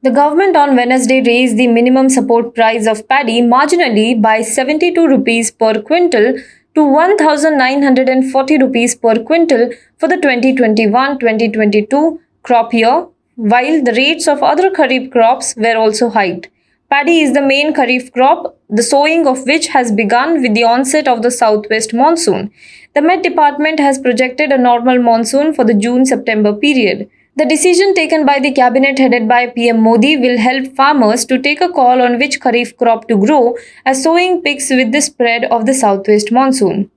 The government on Wednesday raised the minimum support price of paddy marginally by 72 rupees per quintal to 1940 rupees per quintal for the 2021-2022 crop year, while the rates of other kharif crops were also hiked. Paddy is the main kharif crop, the sowing of which has begun with the onset of the southwest monsoon. The Met Department has projected a normal monsoon for the June-September period. The decision taken by the cabinet headed by PM Modi will help farmers to take a call on which kharif crop to grow as sowing picks with the spread of the southwest monsoon.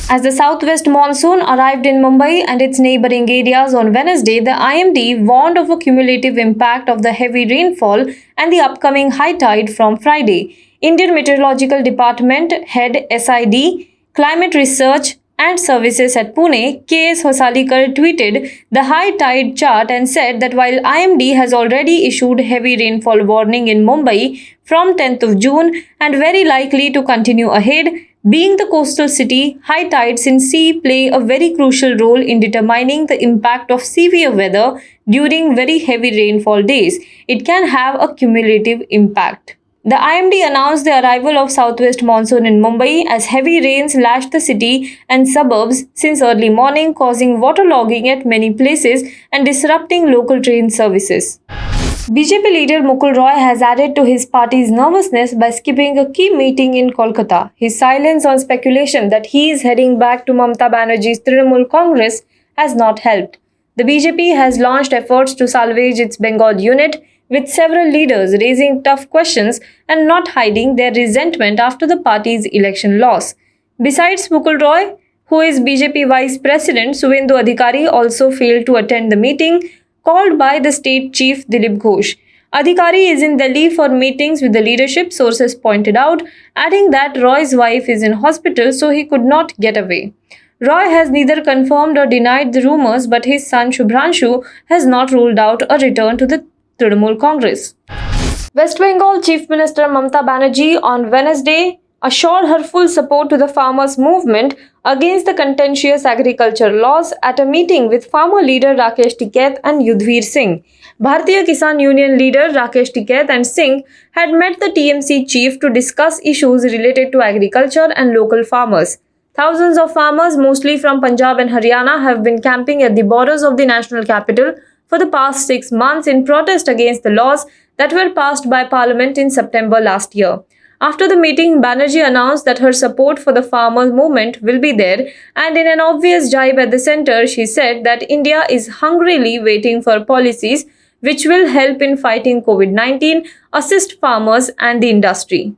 As the southwest monsoon arrived in Mumbai and its neighboring areas on Wednesday, the IMD warned of a cumulative impact of the heavy rainfall and the upcoming high tide from Friday. Indian Meteorological Department head SID, Climate Research and Services at Pune, K.S. Hosalikar tweeted the high tide chart and said that while IMD has already issued heavy rainfall warning in Mumbai from 10th of June and very likely to continue ahead, being the coastal city, high tides in sea play a very crucial role in determining the impact of severe weather during very heavy rainfall days. It can have a cumulative impact. The IMD announced the arrival of southwest monsoon in Mumbai as heavy rains lashed the city and suburbs since early morning, causing waterlogging at many places and disrupting local train services. BJP leader Mukul Roy has added to his party's nervousness by skipping a key meeting in Kolkata. His silence on speculation that he is heading back to Mamata Banerjee's Trinamool Congress has not helped. The BJP has launched efforts to salvage its Bengal unit, with several leaders raising tough questions and not hiding their resentment after the party's election loss. Besides Mukul Roy, who is BJP Vice President Suvendu Adhikari, also failed to attend the meeting called by the state chief Dilip Ghosh. Adhikari is in Delhi for meetings with the leadership, sources pointed out, adding that Roy's wife is in hospital so he could not get away. Roy has neither confirmed or denied the rumors, but his son Shubhranshu has not ruled out a return to the Trinamool Congress. West Bengal Chief Minister Mamata Banerjee on Wednesday assured her full support to the farmers' movement against the contentious agriculture laws at a meeting with farmer leader Rakesh Tikait and Yudhvir Singh. Bharatiya Kisan Union leader Rakesh Tikait and Singh had met the TMC chief to discuss issues related to agriculture and local farmers. Thousands of farmers, mostly from Punjab and Haryana, have been camping at the borders of the national capital for the past 6 months in protest against the laws that were passed by Parliament in September last year. After the meeting, Banerjee announced that her support for the farmers' movement will be there, and in an obvious jibe at the centre, she said that India is hungrily waiting for policies which will help in fighting COVID-19, assist farmers and the industry.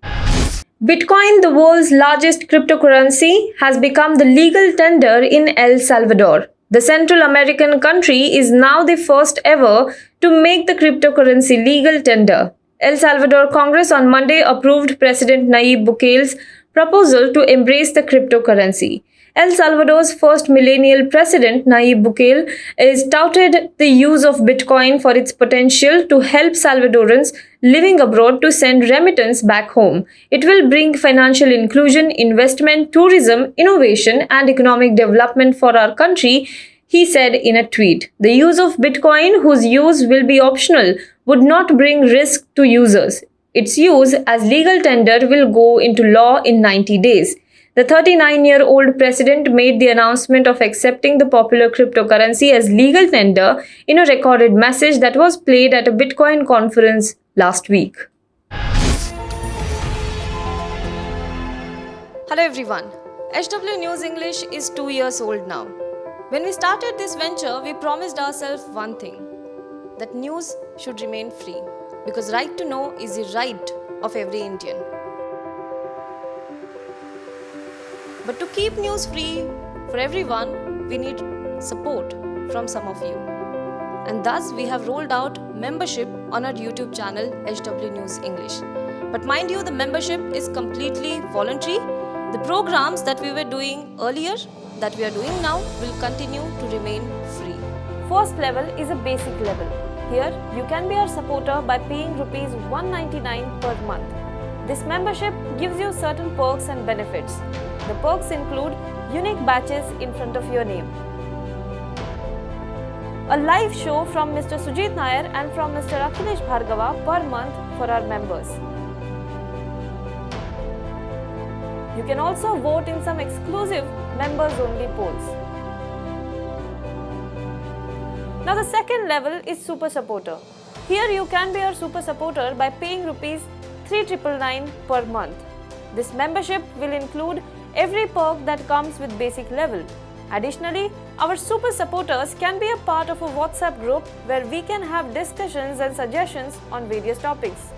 Bitcoin, the world's largest cryptocurrency, has become the legal tender in El Salvador. The Central American country is now the first ever to make the cryptocurrency legal tender. El Salvador Congress on Monday approved President Nayib Bukele's proposal to embrace the cryptocurrency. El Salvador's first millennial president, Nayib Bukele, is touted the use of Bitcoin for its potential to help Salvadorans living abroad to send remittance back home. It will bring financial inclusion, investment, tourism, innovation, and economic development for our country, he said in a tweet. The use of Bitcoin, whose use will be optional, would not bring risk to users. Its use as legal tender will go into law in 90 days. The 39-year-old president made the announcement of accepting the popular cryptocurrency as legal tender in a recorded message that was played at a Bitcoin conference last week. Hello everyone. HW News English is 2 years old now. When we started this venture, we promised ourselves one thing, that news should remain free, because right to know is the right of every Indian. But to keep news free for everyone, we need support from some of you. And thus, we have rolled out membership on our YouTube channel, HW News English. But mind you, the membership is completely voluntary. The programs that we were doing earlier, that we are doing now, will continue to remain free. First level is a basic level. Here, you can be our supporter by paying Rs 199 per month. This membership gives you certain perks and benefits. The perks include unique badges in front of your name, a live show from Mr. Sujit Nair and from Mr. Akhilesh Bhargava per month for our members. You can also vote in some exclusive members-only polls. Now the second level is Super Supporter. Here you can be our Super Supporter by paying rupees 3,999 per month. This membership will include every perk that comes with basic level. Additionally, our Super Supporters can be a part of a WhatsApp group where we can have discussions and suggestions on various topics.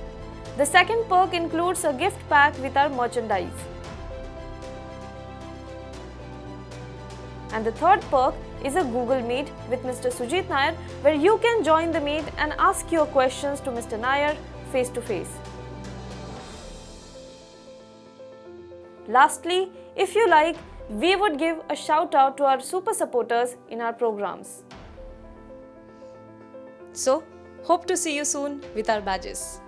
The second perk includes a gift pack with our merchandise. And the third perk is a Google Meet with Mr. Sujit Nair, where you can join the meet and ask your questions to Mr. Nair face to face. Lastly, if you like, we would give a shout out to our super supporters in our programs. So, hope to see you soon with our badges.